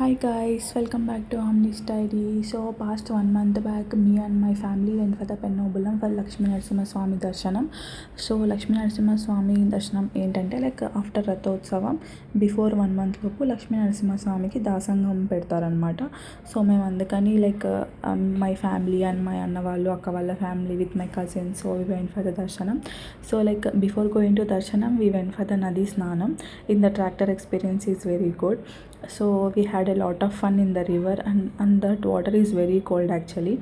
Hi guys, welcome back to Omni's Diary. So past 1 month back, me and my family went for the Pennobulam for Lakshmi Narasimha Swami Darshanam. So Lakshmi Narasimha Swami Darshanam ఏంటంటే like after రథోత్సవం before 1 month లోపు లక్ష్మీ నరసింహ స్వామికి దాసంగం పెడతారనమాట. So మేము అందుకని like my family and my అన్న వాళ్ళు అక్క వాళ్ళ family with my cousins, so we went for the darshanam. So like before going to darshanam we went for the nadi snanam. In the tractor experience is very good. So we had a lot of fun in the river, and that water is very cold actually.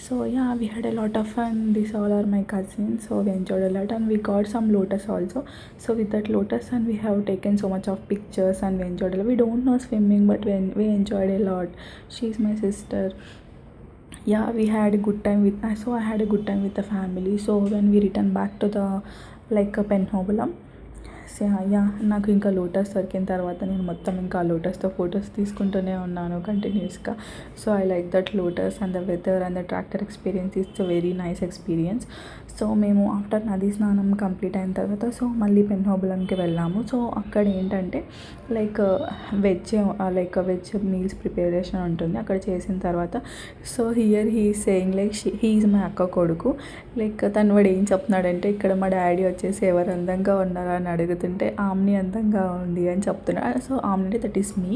So yeah, we had a lot of fun. These all are my cousins, so we enjoyed a lot, and we got some lotus also. So with that lotus, and we have taken so much of pictures, and we enjoyed a lot. We don't know swimming, but we enjoyed a lot. She's my sister. Yeah, we had a good time with so I had a good time with the family. So when we returned back to the like Penhobulam, so yeah నాకు ఇంకా lotus దొరికిన తర్వాత నేను మొత్తం ఇంకా లోటస్తో photos తీసుకుంటూనే ఉన్నాను కంటిన్యూస్గా. So I like that lotus and the weather and the tractor experience it's very nice experience. So మేము ఆఫ్టర్ నదీ స్నానం కంప్లీట్ అయిన తర్వాత సో మళ్ళీ పెన్హోబులంకి వెళ్ళాము. సో అక్కడ ఏంటంటే లైక్ వెజ్ మీల్స్ ప్రిపరేషన్ ఉంటుంది అక్కడ చేసిన తర్వాత. So here he saying like he is my అక్క కొడుకు. లైక్ తను వాడు ఏం చెప్తున్నాడంటే ఇక్కడ మా డాడీ వచ్చేసి ఎవరు అందంగా ఉన్నారా అని అడుగుతుంటే ఆమ్ని అందంగా ఉంది అని చెప్తున్నాడు. So omni that is me.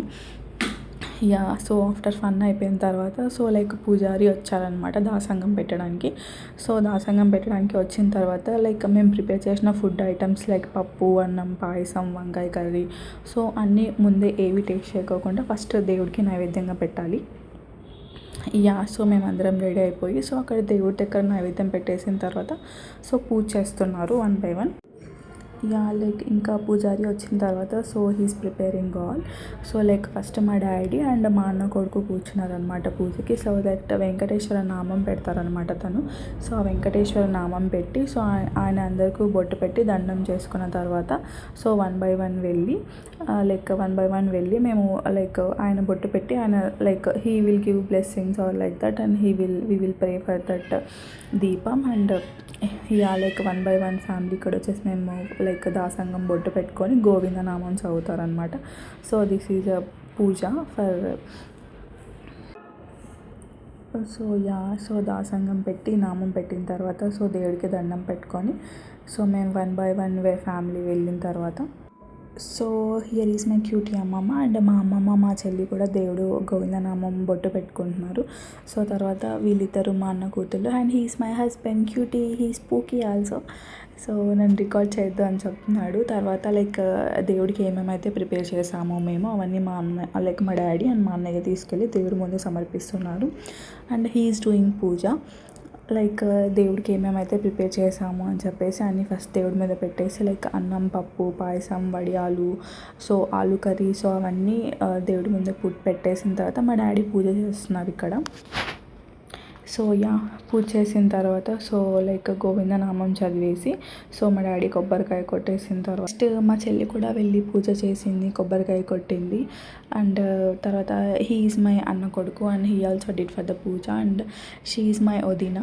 Yeah, so after fun అయిపోయిన తర్వాత సో లైక్ పూజారి వచ్చారనమాట దాసంగం పెట్టడానికి. సో దాసంగం పెట్టడానికి వచ్చిన తర్వాత లైక్ మేము ప్రిపేర్ చేసిన ఫుడ్ ఐటమ్స్ లైక్ పప్పు, అన్నం, పాయసం, వంకాయ కర్రీ, సో అన్నీ ముందే ఏవి టేస్ట్ చేయకోకుండా ఫస్ట్ దేవుడికి నైవేద్యంగా పెట్టాలి. యా, సో మేమందరం రెడీ అయిపోయి సో అక్కడ దేవుడి దగ్గర నైవేద్యం పెట్టేసిన తర్వాత సో పూజ చేస్తున్నారు 1 by 1. యా, లైక్ ఇంకా పూజారి వచ్చిన తర్వాత so he's preparing all. So like first మా డాడీ అండ్ మా అన్న కొడుకు కూర్చున్నారనమాట పూజకి. సో దట్ వెంకటేశ్వర నామం పెడతారనమాట తను. సో ఆ వెంకటేశ్వర నామం పెట్టి సో ఆయన అందరికీ బొట్టు పెట్టి దండం చేసుకున్న తర్వాత సో 1 by 1 వెళ్ళి లైక్ 1 by 1 వెళ్ళి మేము లైక్ ఆయన బొట్టు పెట్టి ఆయన like he will give blessings or like that, and we will pray for that దీపం. And yeah, like 1 by 1 family ఇక్కడ వచ్చేసి మేము లైక్ దాసంగం బొట్టు పెట్టుకొని గోవిందనామం చదువుతారనమాట. So this is a puja for. So yeah, so దాసంగం పెట్టి నామం పెట్టిన తర్వాత సో దేవుడికి దండం పెట్టుకొని సో మేము 1 by 1 ఫ్యామిలీ వెళ్ళిన తర్వాత so here is my cutie అమ్మమ్మ అండ్ మా అమ్మమ్మ మా చెల్లి కూడా దేవుడు గోవిందనామం బొట్టు పెట్టుకుంటున్నారు. సో తర్వాత వీళ్ళిద్దరు మా అన్న కూతుళ్ళు, and he's my husband cutie, he spooky also. So నన్ను రికార్డ్ చేయొద్దు అని చెప్తున్నాడు. తర్వాత లైక్ దేవుడికి ఏమేమైతే ప్రిపేర్ చేసామో మేము అవన్నీ మా అన్న లైక్ మా డాడీ అండ్ మా అన్నయ్య తీసుకెళ్ళి దేవుడి ముందు సమర్పిస్తున్నారు. And he is doing puja. Like దేవుడికి ఏమేమైతే ప్రిపేర్ చేసాము అని చెప్పేసి అన్నీ ఫస్ట్ దేవుడి మీద పెట్టేసి లైక్ అన్నం, పప్పు, పాయసం, వడియాలు, సో ఆలు కర్రీ, సో అవన్నీ దేవుడి ముందు పెట్టేసిన తర్వాత మా డాడీ పూజ చేస్తున్నారు ఇక్కడ. సో యా, పూజ చేసిన తర్వాత సో లైక్ గోవిందనామం చదివేసి సో మా డాడీ కొబ్బరికాయ కొట్టేసిన తర్వాత ఫస్ట్ మా చెల్లి కూడా వెళ్ళి పూజ చేసింది, కొబ్బరికాయ కొట్టింది. అండ్ తర్వాత హీ ఈజ్ మై అన్న కొడుకు and he also did for the puja and she is my వదిన.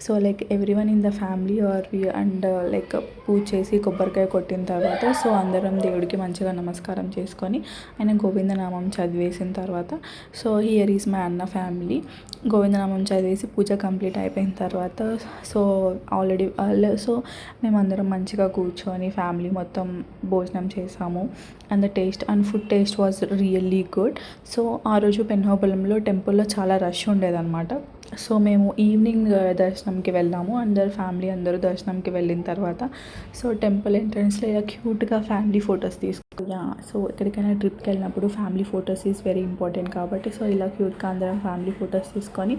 So like every one in the family are and like పూజ చేసి కొబ్బరికాయ కొట్టిన తర్వాత సో అందరం దేవుడికి మంచిగా నమస్కారం చేసుకొని ఆయన గోవిందనామం చదివేసిన తర్వాత సో హియర్ ఈజ్ మై అన్న ఫ్యామిలీ. గోవిందనామం చదివేసి పూజ కంప్లీట్ అయిపోయిన తర్వాత సో ఆల్రెడీ సో మేమందరం మంచిగా కూర్చొని ఫ్యామిలీ మొత్తం భోజనం చేసాము. And the taste and food taste was really good. So ఆ రోజు పెన్హోబులంలో టెంపుల్లో చాలా రష్ ఉండేదన్నమాట. సో మేము ఈవినింగ్ దర్శనంకి వెళ్ళాము. ఫ్యామిలీ అందరూ దర్శనంకి వెళ్ళిన తర్వాత సో టెంపుల్ ఎంట్రన్స్లో ఇలా క్యూట్గా ఫ్యామిలీ ఫొటోస్ యా, సో ఎక్కడికైనా ట్రిప్కి వెళ్ళినప్పుడు family photos is very important కాబట్టి సో ఇలా క్యూట్గా అందరం ఫ్యామిలీ ఫొటోస్ తీసుకొని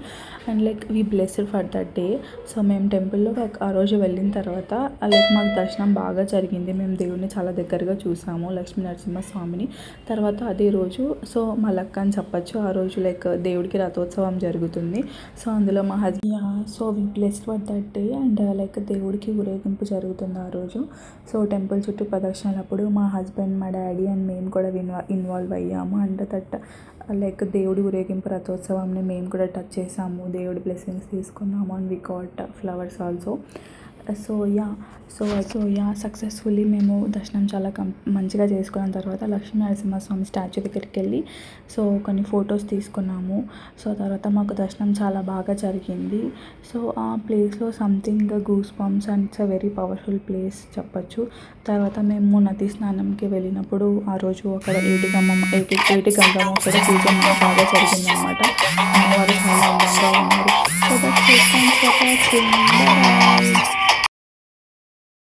and like we blessed for that day. So మేము టెంపుల్లో ఆ రోజు వెళ్ళిన తర్వాత లైక్ మాకు దర్శనం బాగా జరిగింది. మేము దేవుడిని చాలా దగ్గరగా చూసాము, లక్ష్మీ నరసింహ స్వామిని. తర్వాత అదే రోజు సో మలక్క అని చెప్పచ్చు, ఆ రోజు లైక్ దేవుడికి రథోత్సవం జరుగుతుంది. సో అందులో మా husband so we blessed for that day and like దేవుడికి ఊరేగింపు జరుగుతుంది ఆ రోజు. సో టెంపుల్ చుట్టూ ప్రదక్షిణలప్పుడు మా హస్బెండ్, మా డాడీ అండ్ మేము కూడా ఇన్వాల్వ్ అయ్యాము. అండ్ దట్ లైక్ దేవుడి ఊరేగింపు రథోత్సవాన్ని మేము కూడా టచ్ చేసాము, దేవుడి బ్లెస్సింగ్స్ తీసుకున్నాము. And we got flowers also. So yeah successfully మేము దర్శనం చాలా మంచిగా చేసుకున్న తర్వాత లక్ష్మీ నరసింహస్వామి స్టాచ్యూ దగ్గరికి వెళ్ళి సో కొన్ని ఫొటోస్ తీసుకున్నాము. సో తర్వాత మాకు దర్శనం చాలా బాగా జరిగింది. సో ఆ ప్లేస్లో something goose bumps and it's a very powerful place చెప్పచ్చు. తర్వాత మేము నది స్నానంకి వెళ్ళినప్పుడు ఆ రోజు అక్కడ ఏటి గంగమ్మ అక్కడ పూజ బాగా జరిగిందనమాట. అమ్మవారు చాలా అందంగా ఉన్నారు. So that's it. Thanks for watching.